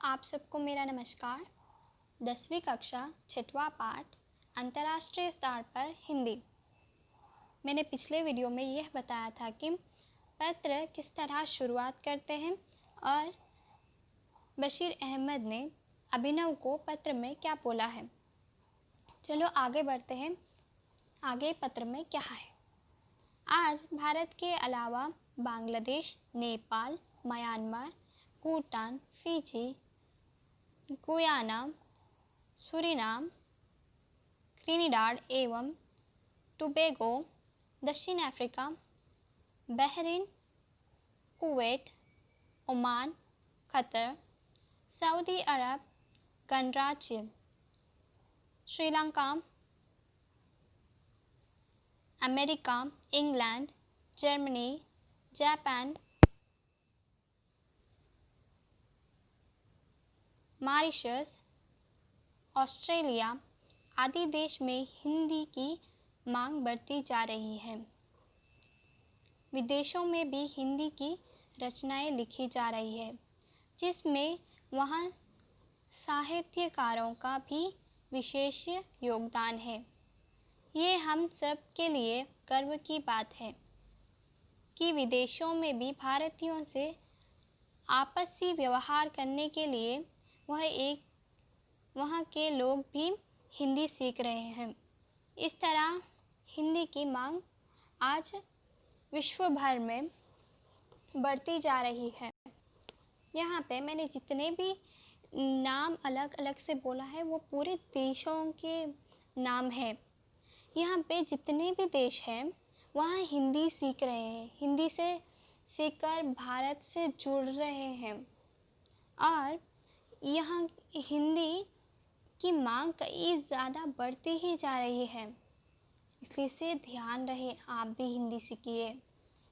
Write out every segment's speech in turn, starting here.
आप सबको मेरा नमस्कार। 10वीं कक्षा 6वां पाठ अंतर्राष्ट्रीय स्तर पर हिंदी। मैंने पिछले वीडियो में यह बताया था कि पत्र किस तरह शुरुआत करते हैं और बशीर अहमद ने अभिनव को पत्र में क्या बोला है। चलो आगे बढ़ते हैं। आगे पत्र में क्या है। आज भारत के अलावा Bangladesh, Nepal, Myanmar, Bhutan, Fiji, Guyana, Suriname, Trinidad एवं टोबैगो, दक्षिण Africa, Bahrain, Kuwait, Oman, Qatar, Saudi Arab, गणराज्य, Sri Lanka, America, England, Germany, Japan, Mauritius, Australia आदि देश में हिंदी की मांग बढ़ती जा रही है। विदेशों में भी हिंदी की रचनाएं लिखी जा रही है, जिसमें वहाँ साहित्यकारों का भी विशेष योगदान है। ये हम सब के लिए गर्व की बात है कि विदेशों में भी भारतीयों से आपसी व्यवहार करने के लिए वहाँ के लोग भी हिंदी सीख रहे हैं। इस तरह हिंदी की मांग आज विश्व भर में बढ़ती जा रही है। यहाँ पे मैंने जितने भी नाम अलग अलग से बोला है वो पूरे देशों के नाम हैं। यहाँ पे जितने भी देश हैं वहाँ हिंदी सीख रहे हैं, हिंदी से सीखकर भारत से जुड़ रहे हैं और यहाँ हिंदी की मांग कई ज़्यादा बढ़ती ही जा रही है। इसलिए से ध्यान रहे, आप भी हिंदी सीखिए,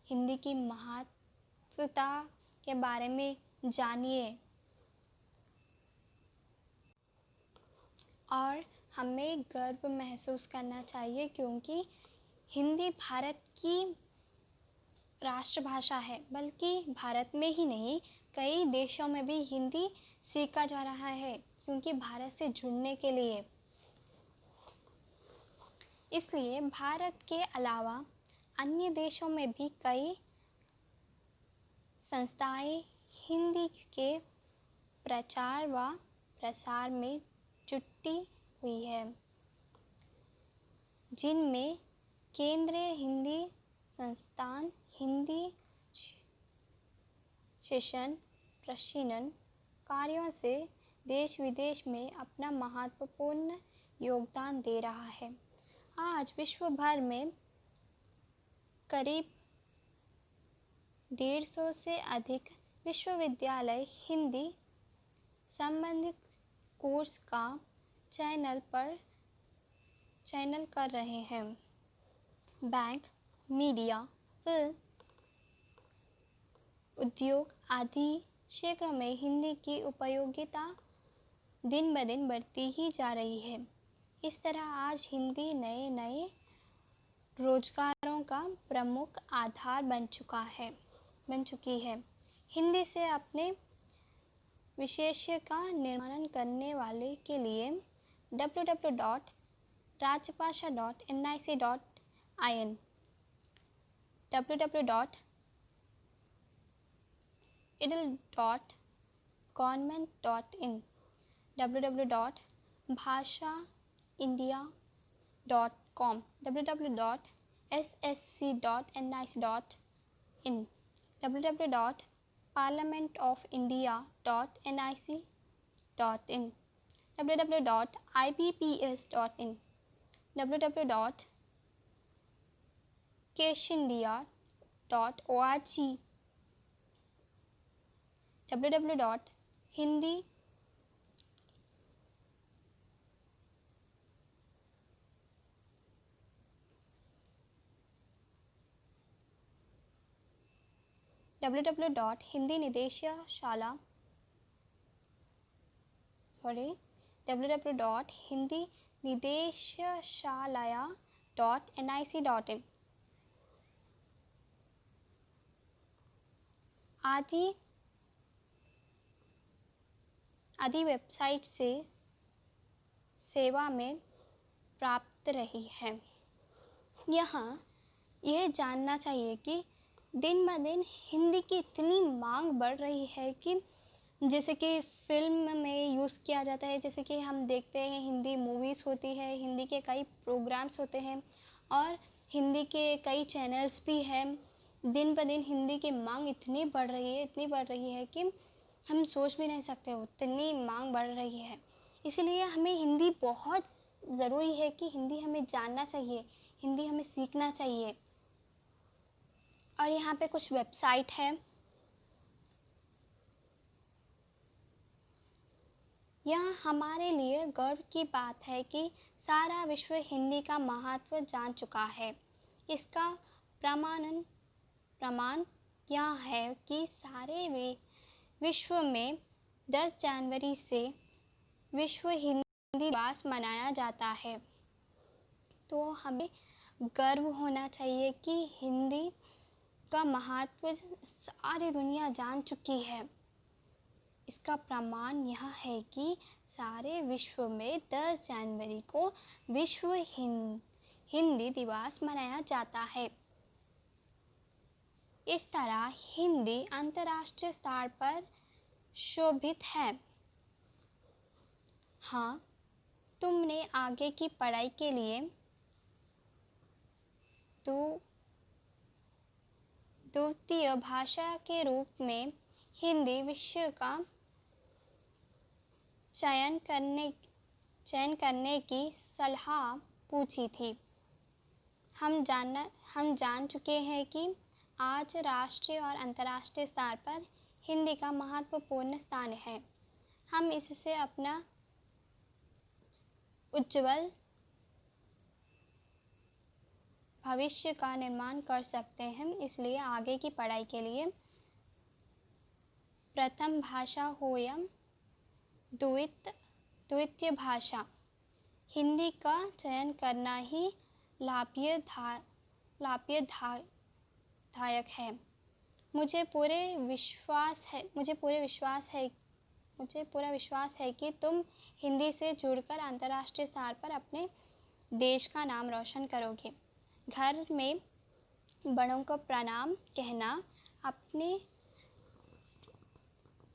हिंदी की महत्वता के बारे में जानिए और हमें गर्व महसूस करना चाहिए क्योंकि हिंदी भारत की राष्ट्रभाषा है। बल्कि भारत में ही नहीं, कई देशों में भी हिंदी सीखा जा रहा है क्योंकि भारत से जुड़ने के लिए। इसलिए भारत के अलावा अन्य देशों में भी कई संस्थाएं हिंदी के प्रचार व प्रसार में जुटी हुई है, जिनमें केंद्रीय हिंदी संस्थान हिंदी शिक्षण प्रशिक्षण कार्यों से देश विदेश में अपना महत्वपूर्ण योगदान दे रहा है। आज विश्व भर में करीब 150 से अधिक विश्वविद्यालय हिंदी संबंधित कोर्स का चयन कर रहे हैं। बैंक, मीडिया, फिल्म, उद्योग आदि क्षेत्रों में हिंदी की उपयोगिता दिन ब दिन बढ़ती ही जा रही है। इस तरह आज हिंदी नए नए रोजगारों का प्रमुख आधार बन चुकी है। हिंदी से अपने विशेष्य का निर्माण करने वाले के लिए www.rajbhasha.nic.in, www.idle.government.in, www.bhashaindia.com, www.ssc.nic.in, www.parliamentofindia.nic.in, www.ibps.in, www.keshindia.org, www.hindi www.hindinidesh-shalaya.nic.in आदि आदि वेबसाइट से सेवा में प्राप्त रही है। यहाँ यह जानना चाहिए कि दिन ब दिन हिंदी की इतनी मांग बढ़ रही है कि जैसे कि फ़िल्म में यूज़ किया जाता है, जैसे कि हम देखते हैं हिंदी मूवीज़ होती है, हिंदी के कई प्रोग्राम्स होते हैं और हिंदी के कई चैनल्स भी हैं। दिन ब दिन हिंदी की मांग इतनी बढ़ रही है कि हम सोच भी नहीं सकते, उतनी मांग बढ़ रही है। इसलिए हमें हिंदी बहुत ज़रूरी है कि हिंदी हमें जानना चाहिए, हिंदी हमें सीखना चाहिए। और यहाँ पे कुछ वेबसाइट है। यह हमारे लिए गर्व की बात है कि सारा विश्व हिंदी का महत्व जान चुका है। इसका प्रमाण यह है कि सारे विश्व में 10 जनवरी से विश्व हिंदी दिवस मनाया जाता है। तो हमें गर्व होना चाहिए कि हिंदी का महत्व सारी दुनिया जान चुकी है। इसका प्रमाण यह है कि सारे विश्व में 10 जनवरी को विश्व हिंदी दिवस मनाया जाता है। इस तरह हिंदी अंतर्राष्ट्रीय स्तर पर शोभित है। हाँ, तुमने आगे की पढ़ाई के लिए द्वितीय भाषा के रूप में हिंदी विषय का चयन करने की सलाह पूछी थी। हम जान चुके हैं कि आज राष्ट्रीय और अंतर्राष्ट्रीय स्तर पर हिंदी का महत्वपूर्ण स्थान है। हम इससे अपना उज्ज्वल भविष्य का निर्माण कर सकते हैं। इसलिए आगे की पढ़ाई के लिए प्रथम भाषा हो या द्वितीय भाषा, हिंदी का चयन करना ही लाभदायक है। मुझे पूरा विश्वास है कि तुम हिंदी से जुड़कर अंतर्राष्ट्रीय स्तर पर अपने देश का नाम रोशन करोगे। घर में बड़ों को प्रणाम कहना, अपने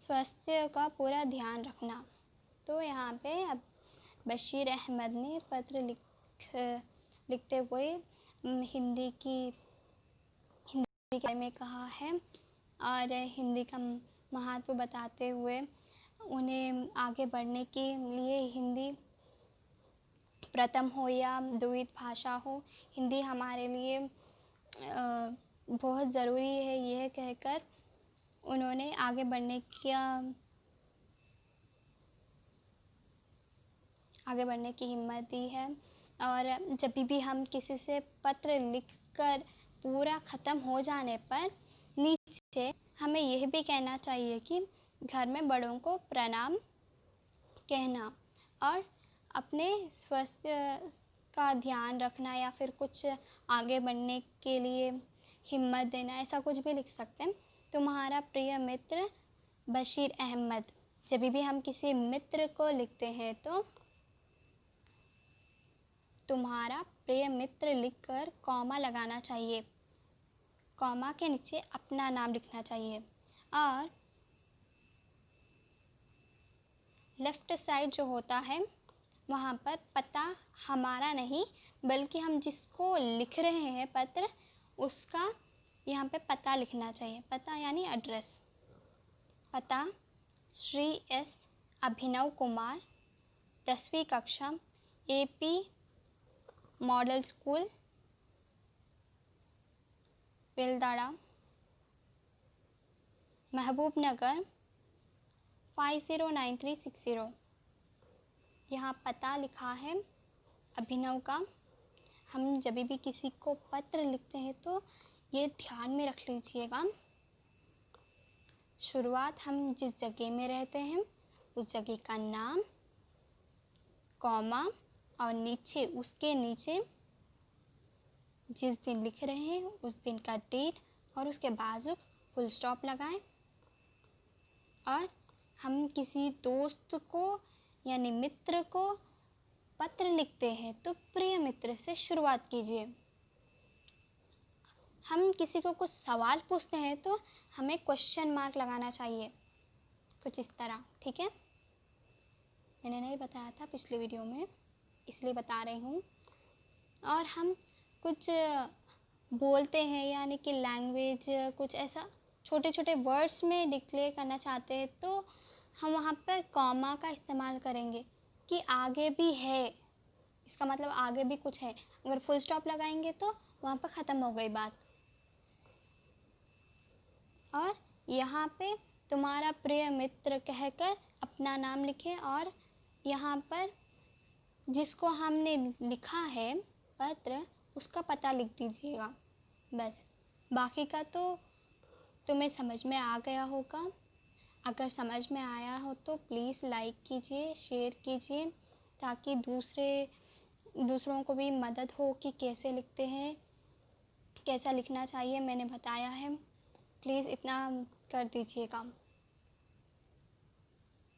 स्वास्थ्य का पूरा ध्यान रखना। तो यहाँ पे अब बशीर अहमद ने पत्र लिखते हुए हिंदी के बारे में कहा है और हिंदी का महत्व बताते हुए उन्हें आगे बढ़ने के लिए हिंदी प्रथम हो या द्वितीय भाषा हो, हिंदी हमारे लिए बहुत ज़रूरी है, यह कहकर उन्होंने आगे बढ़ने की हिम्मत दी है। और जब भी हम किसी से पत्र लिखकर पूरा ख़त्म हो जाने पर नीचे हमें यह भी कहना चाहिए कि घर में बड़ों को प्रणाम कहना और अपने स्वास्थ्य का ध्यान रखना या फिर कुछ आगे बढ़ने के लिए हिम्मत देना, ऐसा कुछ भी लिख सकते हैं। तुम्हारा प्रिय मित्र बशीर अहमद। जब भी हम किसी मित्र को लिखते हैं तो तुम्हारा प्रिय मित्र लिखकर कॉमा लगाना चाहिए, कॉमा के नीचे अपना नाम लिखना चाहिए और लेफ्ट साइड जो होता है वहाँ पर पता हमारा नहीं बल्कि हम जिसको लिख रहे हैं पत्र उसका यहाँ पे पता लिखना चाहिए। पता यानी एड्रेस। पता श्री एस अभिनव कुमार, 10वीं कक्षा, AP मॉडल स्कूल, बेलदाड़ा, महबूबनगर 509360। यहाँ पता लिखा है अभिनव का। हम जब भी किसी को पत्र लिखते हैं तो ये ध्यान में रख लीजिएगा। शुरुआत हम जिस जगह में रहते हैं उस जगह का नाम, कॉमा और नीचे उसके नीचे जिस दिन लिख रहे हैं उस दिन का डेट और उसके बाजू फुल स्टॉप लगाएं और हम किसी दोस्त को यानी मित्र को पत्र लिखते हैं तो प्रिय मित्र से शुरुआत कीजिए। हम किसी को कुछ सवाल पूछते हैं तो हमें क्वेश्चन मार्क लगाना चाहिए, कुछ इस तरह। ठीक है, मैंने नहीं बताया था पिछले वीडियो में, इसलिए बता रही हूँ। और हम कुछ बोलते हैं यानी कि लैंग्वेज कुछ ऐसा छोटे छोटे वर्ड्स में डिक्लेयर करना चाहते हैं तो हम वहाँ पर कॉमा का इस्तेमाल करेंगे कि आगे भी है, इसका मतलब आगे भी कुछ है। अगर फुल स्टॉप लगाएंगे तो वहाँ पर ख़त्म हो गई बात। और यहाँ पे तुम्हारा प्रिय मित्र कहकर अपना नाम लिखें और यहाँ पर जिसको हमने लिखा है पत्र उसका पता लिख दीजिएगा। बस, बाकी का तो तुम्हें समझ में आ गया होगा। अगर समझ में आया हो तो प्लीज़ लाइक कीजिए, शेयर कीजिए, ताकि दूसरों को भी मदद हो कि कैसे लिखते हैं, कैसा लिखना चाहिए। मैंने बताया है, प्लीज़ इतना कर दीजिएगा।